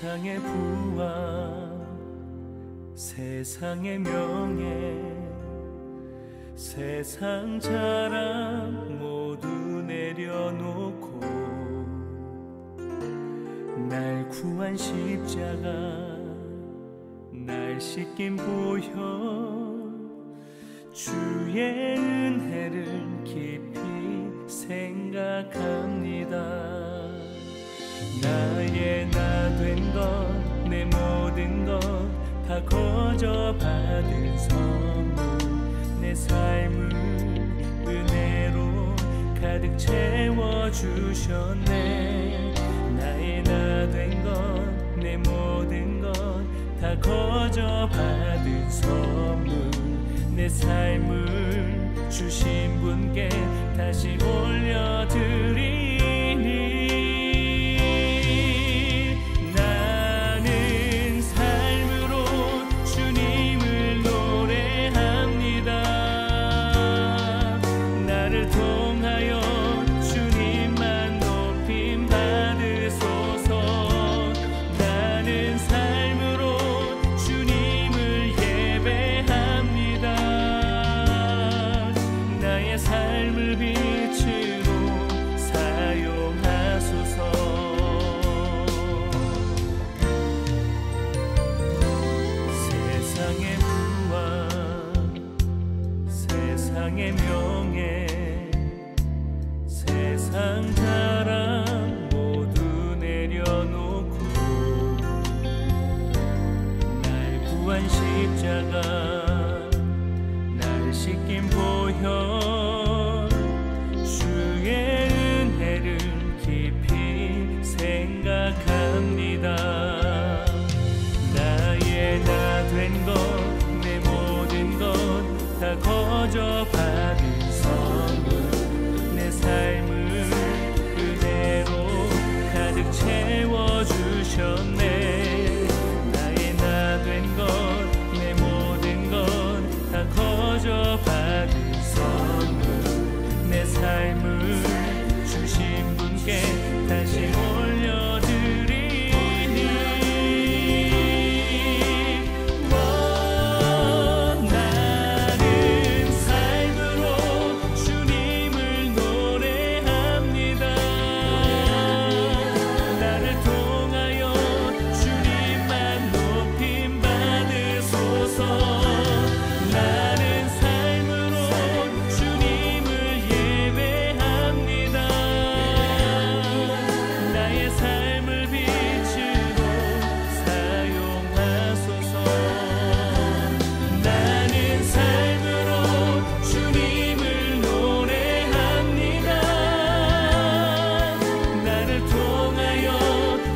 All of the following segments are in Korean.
세상의 부와 세상의 명예 세상 자랑 모두 내려놓고 날 구한 십자가 날 씻긴 보혈 주의 은혜를 깊이 생각합니다. 나의 나 된 것 내 모든 것 다 거저 받은 선물 내 삶을 은혜로 가득 채워주셨네. 나의 나 된 것 내 모든 것 다 거저 받은 선물 내 삶을 주신 분께 다시 올려드리니 나는 삶으로 주님을 노래합니다. 나를 통하여 주님만 높임 받으소서. 나는 삶으로 주님을 예배합니다. 나의 삶을 빛으로 사용하소서. 세상의 부와 세상의 명예 세상 자랑 모두 내려놓고 날 구한 십자가 날 씻긴 보혈 주의 은혜를 깊이 생각합니다. 나의 나 된 것 내 모든 것 다 거저 받은 선물 내 삶을 은혜로 가득 채워주셨네. 나의 나 된 것 내 모든 것 다 거저 받은 선물 내 삶을 주신 분께 다시 올려드리니 나는 삶으로 주님을 노래합니다. 나를 통하여 주님만 높임 받으소서. 나는 삶으로 주님을 예배합니다. 나의 삶을 빛으로 사용하소서. 나는 삶으로 주님을 노래합니다. 나를 통하여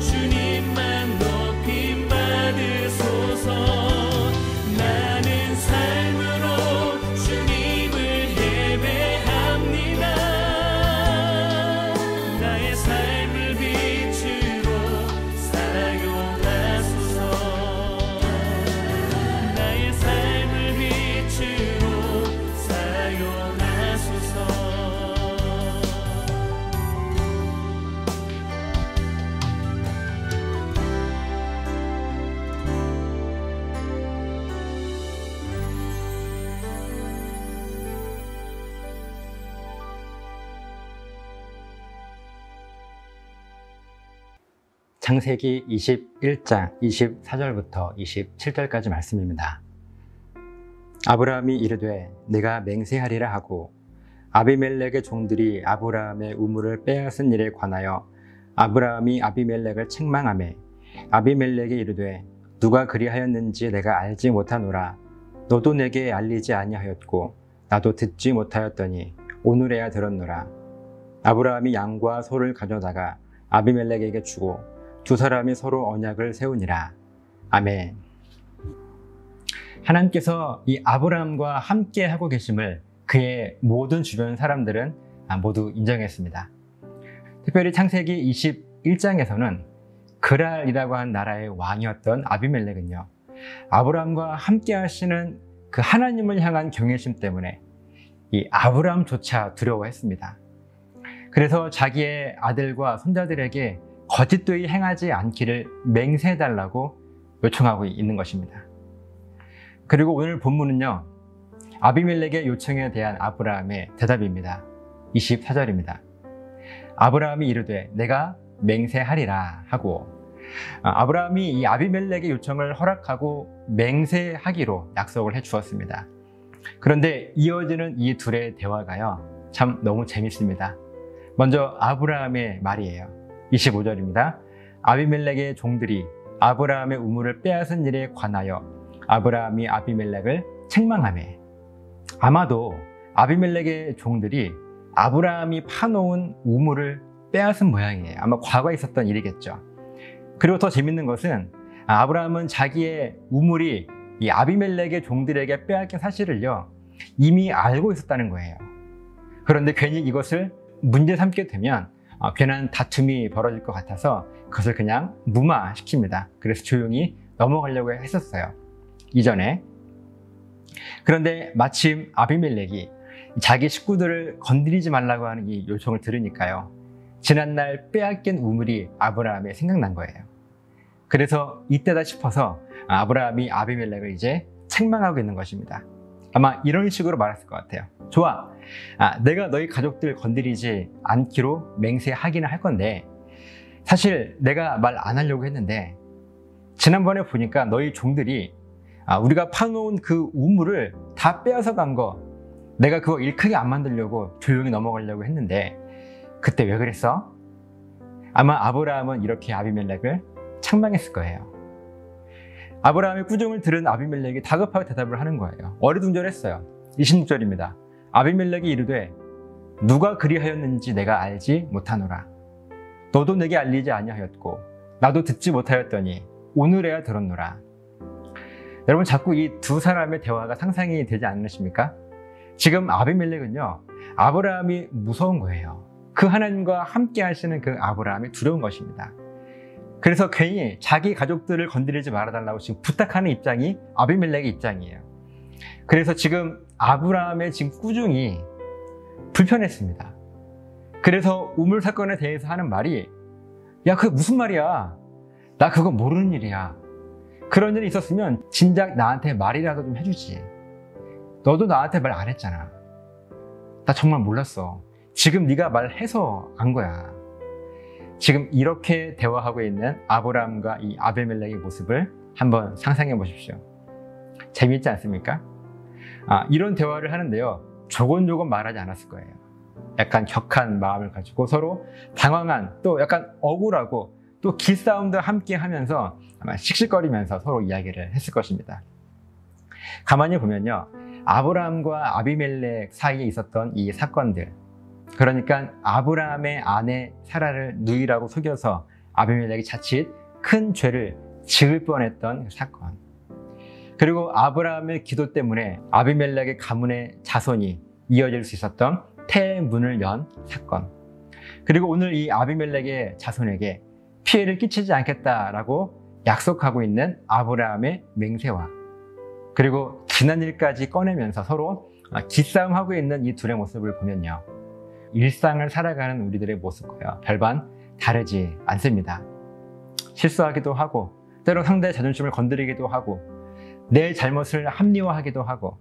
주님만 높임 받으소서. 나는 삶으로 주님을 예배합니다. 나의 삶을 빛으로 사용하소서. 나의 삶을 빛으로 사용하소서. 창세기 21장 24절부터 27절까지 말씀입니다. 아브라함이 이르되 내가 맹세하리라 하고 아비멜렉의 종들이 아브라함의 우물을 빼앗은 일에 관하여 아브라함이 아비멜렉을 책망하매 아비멜렉이 이르되 누가 그리하였는지 내가 알지 못하노라. 너도 내게 알리지 아니하였고 나도 듣지 못하였더니 오늘에야 들었노라. 아브라함이 양과 소를 가져다가 아비멜렉에게 주고 두 사람이 서로 언약을 세우니라. 아멘. 하나님께서 이 아브라함과 함께 하고 계심을 그의 모든 주변 사람들은 모두 인정했습니다. 특별히 창세기 21장에서는 그랄이라고 한 나라의 왕이었던 아비멜렉은요, 아브라함과 함께 하시는 그 하나님을 향한 경외심 때문에 이 아브라함조차 두려워했습니다. 그래서 자기의 아들과 손자들에게 거짓되이 행하지 않기를 맹세해달라고 요청하고 있는 것입니다. 그리고 오늘 본문은요, 아비멜렉의 요청에 대한 아브라함의 대답입니다. 24절입니다. 아브라함이 이르되 내가 맹세하리라 하고, 아브라함이 이 아비멜렉의 요청을 허락하고 맹세하기로 약속을 해 주었습니다. 그런데 이어지는 이 둘의 대화가요, 참 너무 재밌습니다. 먼저 아브라함의 말이에요. 25절입니다. 아비멜렉의 종들이 아브라함의 우물을 빼앗은 일에 관하여 아브라함이 아비멜렉을 책망하매. 아마도 아비멜렉의 종들이 아브라함이 파놓은 우물을 빼앗은 모양이에요. 아마 과거에 있었던 일이겠죠. 그리고 더 재밌는 것은 아브라함은 자기의 우물이 이 아비멜렉의 종들에게 빼앗긴 사실을요, 이미 알고 있었다는 거예요. 그런데 괜히 이것을 문제 삼게 되면 괜한 다툼이 벌어질 것 같아서 그것을 그냥 무마시킵니다. 그래서 조용히 넘어가려고 했었어요, 이전에. 그런데 마침 아비멜렉이 자기 식구들을 건드리지 말라고 하는 이 요청을 들으니까요, 지난날 빼앗긴 우물이 아브라함에 생각난 거예요. 그래서 이때다 싶어서 아브라함이 아비멜렉을 이제 책망하고 있는 것입니다. 아마 이런 식으로 말했을 것 같아요. 좋아, 내가 너희 가족들 건드리지 않기로 맹세하기는 할 건데, 사실 내가 말 안 하려고 했는데 지난번에 보니까 너희 종들이 우리가 파놓은 그 우물을 다 빼앗아 간 거, 내가 그거 일 크게 안 만들려고 조용히 넘어가려고 했는데 그때 왜 그랬어? 아마 아브라함은 이렇게 아비멜렉을 책망했을 거예요. 아브라함의 꾸중을 들은 아비멜렉이 다급하게 대답을 하는 거예요. 어리둥절했어요. 26절입니다. 아비멜렉이 이르되 누가 그리하였는지 내가 알지 못하노라. 너도 내게 알리지 아니하였고 나도 듣지 못하였더니 오늘에야 들었노라. 여러분, 자꾸 이 두 사람의 대화가 상상이 되지 않으십니까? 지금 아비멜렉은요, 아브라함이 무서운 거예요. 그 하나님과 함께 하시는 그 아브라함이 두려운 것입니다. 그래서 괜히 자기 가족들을 건드리지 말아달라고 지금 부탁하는 입장이 아비멜렉의 입장이에요. 그래서 지금 아브라함의 지금 꾸중이 불편했습니다. 그래서 우물 사건에 대해서 하는 말이, 야, 그게 무슨 말이야? 나 그거 모르는 일이야. 그런 일이 있었으면 진작 나한테 말이라도 좀 해주지. 너도 나한테 말 안 했잖아. 나 정말 몰랐어. 지금 네가 말해서 안 거야. 지금 이렇게 대화하고 있는 아브라함과 이 아비멜렉의 모습을 한번 상상해 보십시오. 재미있지 않습니까? 이런 대화를 하는데요, 조곤조곤 말하지 않았을 거예요. 약간 격한 마음을 가지고 서로 당황한, 또 약간 억울하고 또 기싸움도 함께 하면서 아마 씩씩거리면서 서로 이야기를 했을 것입니다. 가만히 보면요, 아브라함과 아비멜렉 사이에 있었던 이 사건들, 그러니까 아브라함의 아내 사라를 누이라고 속여서 아비멜렉이 자칫 큰 죄를 지을 뻔했던 사건, 그리고 아브라함의 기도 때문에 아비멜렉의 가문의 자손이 이어질 수 있었던 태문을 연 사건, 그리고 오늘 이 아비멜렉의 자손에게 피해를 끼치지 않겠다라고 약속하고 있는 아브라함의 맹세와, 그리고 지난 일까지 꺼내면서 서로 기싸움하고 있는 이 둘의 모습을 보면요, 일상을 살아가는 우리들의 모습과요 별반 다르지 않습니다. 실수하기도 하고, 때로 상대의 자존심을 건드리기도 하고, 내 잘못을 합리화하기도 하고,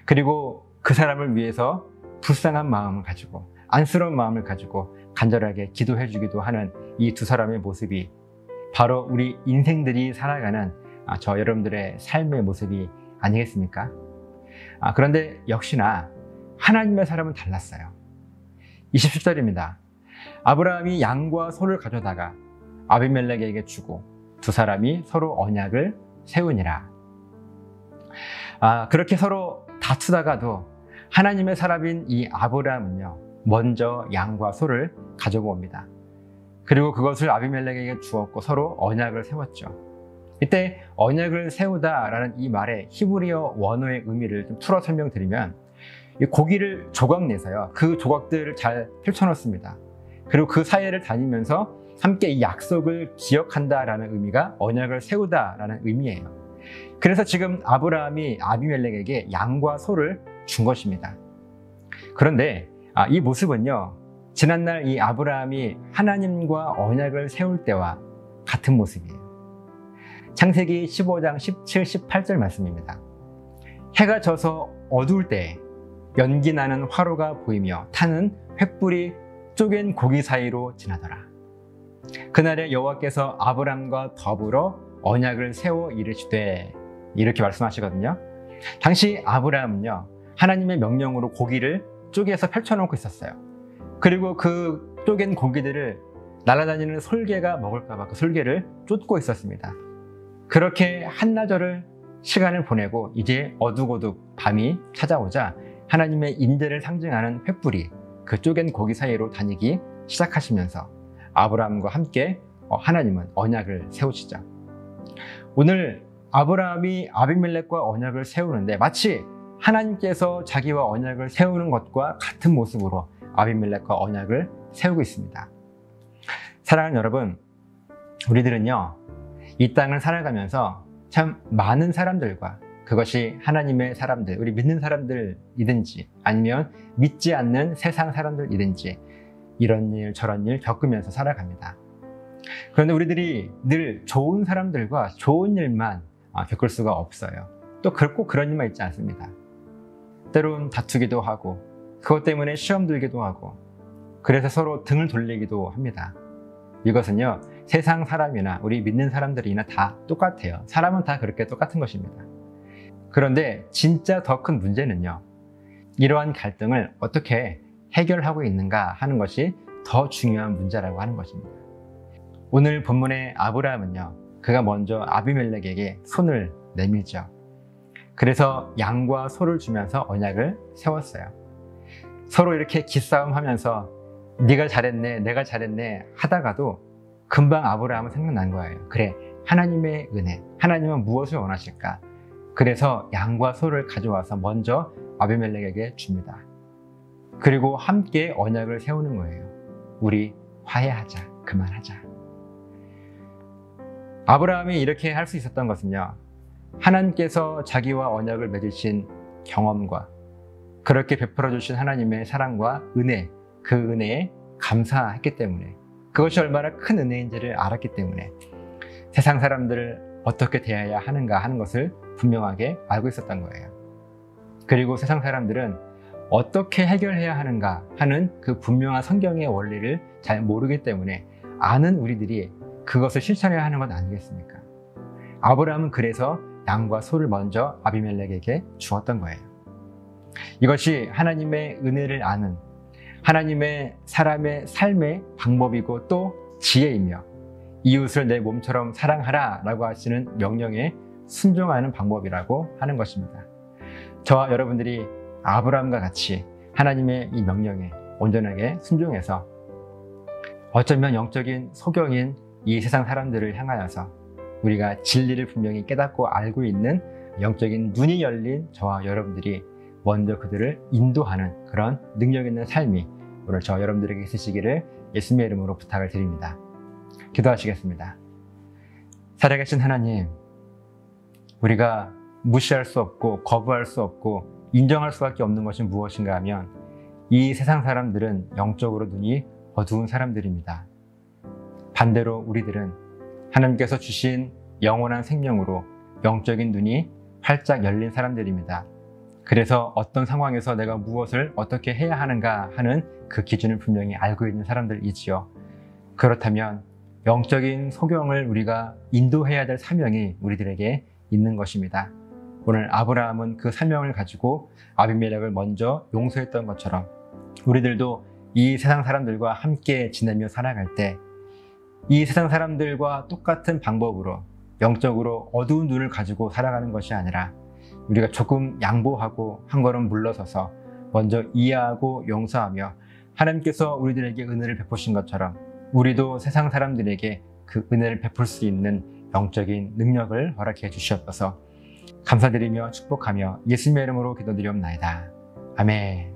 그리고 그 사람을 위해서 불쌍한 마음을 가지고, 안쓰러운 마음을 가지고 간절하게 기도해 주기도 하는 이 두 사람의 모습이 바로 우리 인생들이 살아가는 저 여러분들의 삶의 모습이 아니겠습니까? 그런데 역시나 하나님의 사람은 달랐어요. 27절입니다. 아브라함이 양과 소를 가져다가 아비멜렉에게 주고 두 사람이 서로 언약을 세우니라. 그렇게 서로 다투다가도 하나님의 사람인 이 아브라함은요, 먼저 양과 소를 가지고 옵니다. 그리고 그것을 아비멜렉에게 주었고 서로 언약을 세웠죠. 이때 언약을 세우다라는 이 말의 히브리어 원어의 의미를 좀 풀어 설명드리면, 이 고기를 조각 내서요, 그 조각들을 잘 펼쳐놓습니다. 그리고 그 사이를 다니면서 함께 이 약속을 기억한다라는 의미가 언약을 세우다라는 의미예요. 그래서 지금 아브라함이 아비멜렉에게 양과 소를 준 것입니다. 그런데 이 모습은요, 지난날 이 아브라함이 하나님과 언약을 세울 때와 같은 모습이에요. 창세기 15장 17, 18절 말씀입니다. 해가 져서 어두울 때에 연기 나는 화로가 보이며 타는 횃불이 쪼갠 고기 사이로 지나더라. 그날에 여호와께서 아브람과 더불어 언약을 세워 이르시되, 이렇게 말씀하시거든요. 당시 아브라함은요, 하나님의 명령으로 고기를 쪼개서 펼쳐놓고 있었어요. 그리고 그 쪼갠 고기들을 날아다니는 솔개가 먹을까봐 그 솔개를 쫓고 있었습니다. 그렇게 한나절을 시간을 보내고 이제 어둑어둑 밤이 찾아오자 하나님의 인대를 상징하는 횃불이 그 쪼갠 고기 사이로 다니기 시작하시면서 아브라함과 함께 하나님은 언약을 세우시죠. 오늘 아브라함이 아비멜렉과 언약을 세우는데 마치 하나님께서 자기와 언약을 세우는 것과 같은 모습으로 아비멜렉과 언약을 세우고 있습니다. 사랑하는 여러분, 우리들은요, 이 땅을 살아가면서 참 많은 사람들과, 그것이 하나님의 사람들, 우리 믿는 사람들이든지 아니면 믿지 않는 세상 사람들이든지 이런 일 저런 일 겪으면서 살아갑니다. 그런데 우리들이 늘 좋은 사람들과 좋은 일만 겪을 수가 없어요. 또 꼭 그런 일만 있지 않습니다. 때론 다투기도 하고 그것 때문에 시험 들기도 하고 그래서 서로 등을 돌리기도 합니다. 이것은요, 세상 사람이나 우리 믿는 사람들이나 다 똑같아요. 사람은 다 그렇게 똑같은 것입니다. 그런데 진짜 더 큰 문제는요, 이러한 갈등을 어떻게 해결하고 있는가 하는 것이 더 중요한 문제라고 하는 것입니다. 오늘 본문의 아브라함은요, 그가 먼저 아비멜렉에게 손을 내밀죠. 그래서 양과 소를 주면서 언약을 세웠어요. 서로 이렇게 기싸움하면서 네가 잘했네, 내가 잘했네 하다가도 금방 아브라함은 생각난 거예요. 그래, 하나님의 은혜, 하나님은 무엇을 원하실까? 그래서 양과 소를 가져와서 먼저 아비멜렉에게 줍니다. 그리고 함께 언약을 세우는 거예요. 우리 화해하자, 그만하자. 아브라함이 이렇게 할 수 있었던 것은요, 하나님께서 자기와 언약을 맺으신 경험과 그렇게 베풀어 주신 하나님의 사랑과 은혜, 그 은혜에 감사했기 때문에, 그것이 얼마나 큰 은혜인지를 알았기 때문에 세상 사람들을 어떻게 대해야 하는가 하는 것을 분명하게 알고 있었던 거예요. 그리고 세상 사람들은 어떻게 해결해야 하는가 하는 그 분명한 성경의 원리를 잘 모르기 때문에 아는 우리들이 그것을 실천해야 하는 것 아니겠습니까? 아브라함은 그래서 양과 소를 먼저 아비멜렉에게 주었던 거예요. 이것이 하나님의 은혜를 아는, 하나님의 사람의 삶의 방법이고 또 지혜이며, 이웃을 내 몸처럼 사랑하라 라고 하시는 명령에 순종하는 방법이라고 하는 것입니다. 저와 여러분들이 아브라함과 같이 하나님의 이 명령에 온전하게 순종해서 어쩌면 영적인 소경인 이 세상 사람들을 향하여서 우리가 진리를 분명히 깨닫고 알고 있는 영적인 눈이 열린 저와 여러분들이 먼저 그들을 인도하는 그런 능력 있는 삶이 오늘 저 여러분들에게 있으시기를 예수님의 이름으로 부탁을 드립니다. 기도하시겠습니다. 살아계신 하나님, 우리가 무시할 수 없고 거부할 수 없고 인정할 수밖에 없는 것이 무엇인가 하면 이 세상 사람들은 영적으로 눈이 어두운 사람들입니다. 반대로 우리들은 하나님께서 주신 영원한 생명으로 영적인 눈이 활짝 열린 사람들입니다. 그래서 어떤 상황에서 내가 무엇을 어떻게 해야 하는가 하는 그 기준을 분명히 알고 있는 사람들이지요. 그렇다면 영적인 소경을 우리가 인도해야 될 사명이 우리들에게 있는 것입니다. 오늘 아브라함은 그 사명을 가지고 아비멜렉을 먼저 용서했던 것처럼 우리들도 이 세상 사람들과 함께 지내며 살아갈 때 이 세상 사람들과 똑같은 방법으로 영적으로 어두운 눈을 가지고 살아가는 것이 아니라 우리가 조금 양보하고 한 걸음 물러서서 먼저 이해하고 용서하며 하나님께서 우리들에게 은혜를 베푸신 것처럼 우리도 세상 사람들에게 그 은혜를 베풀 수 있는 영적인 능력을 허락해 주시옵소서. 감사드리며 축복하며 예수님의 이름으로 기도드리옵나이다. 아멘.